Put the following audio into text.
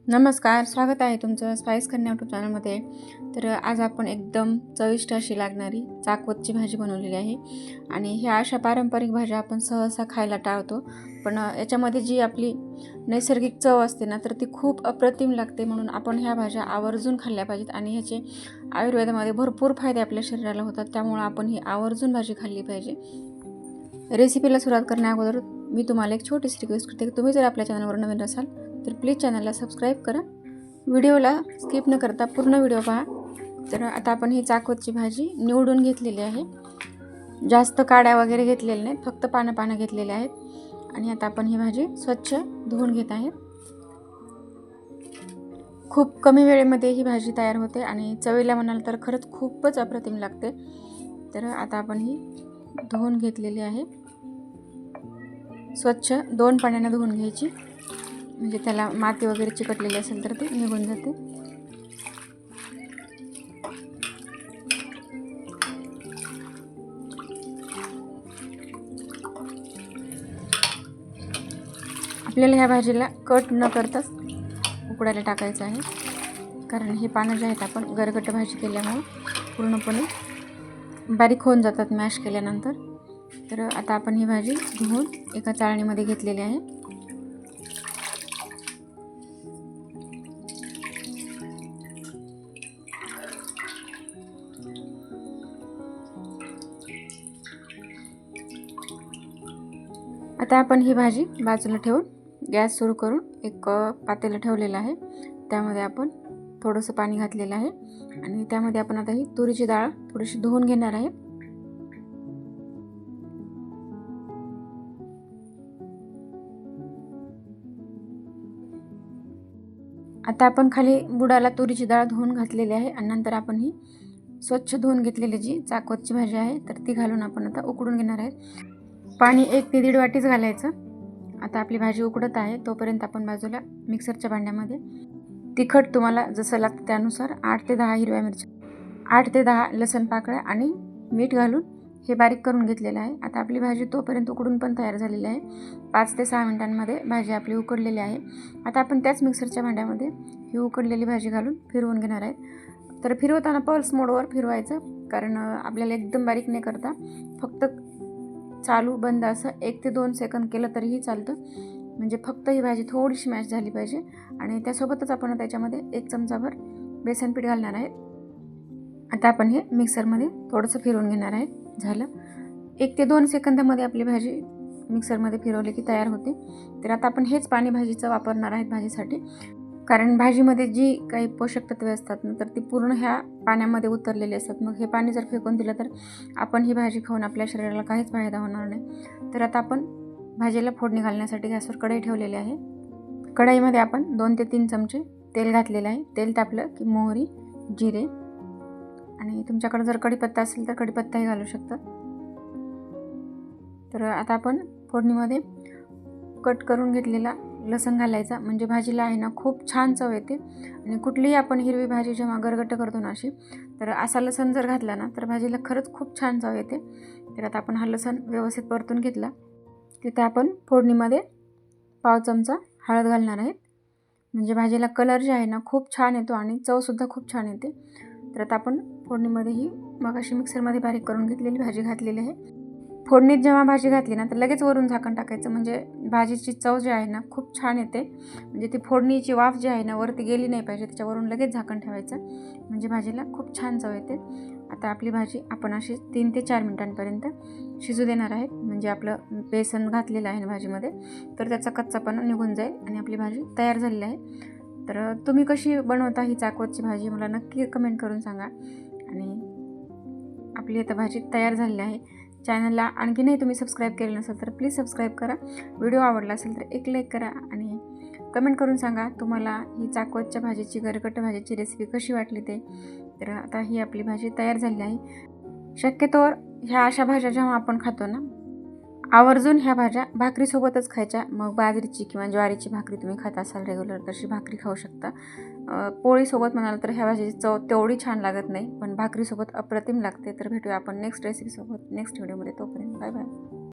नमस्कार, स्वागत आहे तुमचं स्पाइस कन्या यूट्यूब चॅनलमध्ये. तर आज आपण एकदम चविष्ट अशी लागणारी चाकवतची भाजी बनवलेली आहे. आणि ह्या अशा पारंपरिक भाज्या आपण सहसा खायला टाळतो, पण याच्यामध्ये जी आपली नैसर्गिक चव असते ना, तर ती खूप अप्रतिम लागते. म्हणून आपण ह्या भाज्या आवर्जून खाल्ल्या पाहिजेत आणि ह्याचे आयुर्वेदामध्ये भरपूर फायदे आपल्या शरीराला होतात. त्यामुळे आपण ही आवर्जून भाजी खाल्ली पाहिजे. रेसिपीला सुरुवात करण्याअगोदर मी तुम्हाला एक छोटीशी रिक्वेस्ट करते की तुम्ही जर आपल्या चॅनलवर नवीन असाल तर प्लीज चॅनलला सबस्क्राईब करा. व्हिडिओला स्किप न करता पूर्ण व्हिडिओ पहा. तर आता आपण ही चाकवतची भाजी निवडून घेतलेली आहे. जास्त काड्या वगैरे घेतलेल्या नाहीत, फक्त पानं घेतलेले आहेत. आणि आता आपण ही भाजी स्वच्छ धुवून घेत आहे. खूप कमी वेळेमध्ये ही भाजी तयार होते आणि चवीला म्हणाल तर खरंच खूपच अप्रतिम लागते. तर आता आपण ही धुवून घेतलेली आहे. स्वच्छ 2 पाण्याने धुवून घ्यायची, म्हणजे त्याला माती वगैरे चिकटलेली असेल तर ते निघून जाते. आपल्याला ह्या भाजीला कट न करताच उकडायला टाकायचं आहे, कारण हे पानं जे आहेत आपण गरगट भाजी केल्यामुळे पूर्णपणे बारीक होऊन जातात मॅश केल्यानंतर. तर आता आपण ही भाजी धुवून एका चाळणीमध्ये घेतलेली आहे. आता आपण ही भाजी बाजूला ठेवून गॅस सुरू करून एक पातेलं ठेवलेलं आहे. त्यामध्ये आपण थोडंसं पाणी घातलेलं आहे आणि त्यामध्ये आपण आता ही तुरीची डाळ थोडीशी धुवून घेणार आहे. आता आपण खाली बुडाला तुरीची डाळ धुवून घातलेली आहे आणि नंतर आपण ही स्वच्छ धुवून घेतलेली जी चाकवतची भाजी आहे तर ती घालून आपण आता उकडून घेणार आहे. पाणी 1 ते 1.5 वाटीच घालायचं. आता आपली भाजी उकडत आहे तोपर्यंत आपण बाजूला मिक्सरच्या भांड्यामध्ये तिखट तुम्हाला जसं लागतं त्यानुसार 8 ते 10 हिरव्या मिरच्या, 8 ते 10 लसूण पाकळ्या आणि मीठ घालून हे बारीक करून घेतलेलं आहे. आता आपली भाजी तोपर्यंत उकडून पण तयार झालेली आहे. 5 ते 6 मिनिटांमध्ये भाजी आपली उकडलेली आहे. आता आपण त्याच मिक्सरच्या भांड्यामध्ये ही उकडलेली भाजी घालून फिरवून घेणार आहे. तर फिरवताना पल्स मोडवर फिरवायचं, कारण आपल्याला एकदम बारीक नाही करता, फक्त चालू बंद असं 1 ते 2 सेकंद केलं तरीही चालतं. म्हणजे फक्त ही भाजी थोडीशी मॅश झाली पाहिजे. आणि त्यासोबतच आपण त्याच्यामध्ये 1 चमचाभर बेसन पीठ घालणार आहे. आता आपण हे मिक्सरमध्ये थोडंसं फिरवून घेणार आहे. झालं 1 ते 2 सेकंदामध्ये आपली भाजी मिक्सरमध्ये फिरवली की तयार होते. तर आता आपण हेच पाणी भाजीचं वापरणार आहेत भाजीसाठी, कारण भाजीमध्ये जी काही पोषक तत्वे असतात ना तर ती पूर्ण ह्या पाण्यामध्ये उतरलेली असतात. मग हे पाणी जर फेकून दिलं तर आपण ही भाजी खाऊन आपल्या शरीराला काहीच फायदा होणार नाही. तर आता आपण भाजीला फोडणी घालण्यासाठी गॅसवर कढई ठेवलेली आहे. कढईमध्ये आपण 2 ते 3 चमचे तेल घातलेलं आहे. तेल तापलं की मोहरी, जिरे आणि तुमच्याकडे जर कढीपत्ता असेल तर कढीपत्ताही घालू शकता. तर आता आपण फोडणीमध्ये कट करून घेतलेला लसूण घालायचा, म्हणजे भाजीला आहे ना खूप छान चव येते. आणि कुठलीही आपण हिरवी भाजी जेव्हा गरगट करतो ना अशी, तर असा लसूण जर घातला ना तर भाजीला खरंच खूप छान चव येते. तर आता आपण हा लसूण व्यवस्थित परतून घेतला. तिथे आपण फोडणीमध्ये पाव चमचा हळद घालणार आहेत, म्हणजे भाजीला कलर जे आहे ना खूप छान येतो आणि चवसुद्धा खूप छान येते. तर आता आपण फोडणीमध्ये ही मगाशी मिक्सरमध्ये बारीक करून घेतलेली भाजी घातलेली आहे. फोडणीत जेव्हा भाजी घातली ना तर लगेच वरून झाकण टाकायचं, म्हणजे भाजीची चव जी आहे ना खूप छान येते. म्हणजे ती फोडणीची वाफ जी आहे ना वरती गेली नाही पाहिजे, त्याच्यावरून लगेच झाकण ठेवायचं, म्हणजे भाजीला खूप छान चव येते. आता आपली भाजी आपण अशी 3 ते 4 मिनिटांपर्यंत शिजू देणार आहेत, म्हणजे आपलं बेसन घातलेलं आहे ना भाजीमध्ये तर त्याचा कच्चापणा निघून जाईल आणि आपली भाजी तयार झालेली आहे. तर तुम्ही कशी बनवता ही चाकवतची भाजी मला नक्की कमेंट करून सांगा. आणि आपली आता भाजी तयार झालेली आहे. चॅनलला आणखीनही तुम्ही सबस्क्राईब केलं नसेल तर प्लीज सबस्क्राईब करा. व्हिडिओ आवडला असेल तर एक लाईक करा आणि कमेंट करून सांगा तुम्हाला ही चाकवतच्या भाजीची, गरगट भाजीची रेसिपी कशी वाटली ते. तर आता ही आपली भाजी तयार झाली आहे. शक्यतोवर ह्या अशा भाज्या जेव्हा आपण खातो ना, आवर्जून ह्या भाज्या भाकरीसोबतच खायच्या. मग बाजरीची किंवा ज्वारीची भाकरी तुम्ही खात असाल रेग्युलर तशी भाकरी खाऊ शकता. पोळीसोबत म्हणाल तर ह्या भाजीची चव तेवढी छान लागत नाही, पण भाकरीसोबत अप्रतिम लागते. तर भेटूया आपण नेक्स्ट रेसिपीसोबत नेक्स्ट व्हिडिओमध्ये. तोपर्यंत बाय बाय.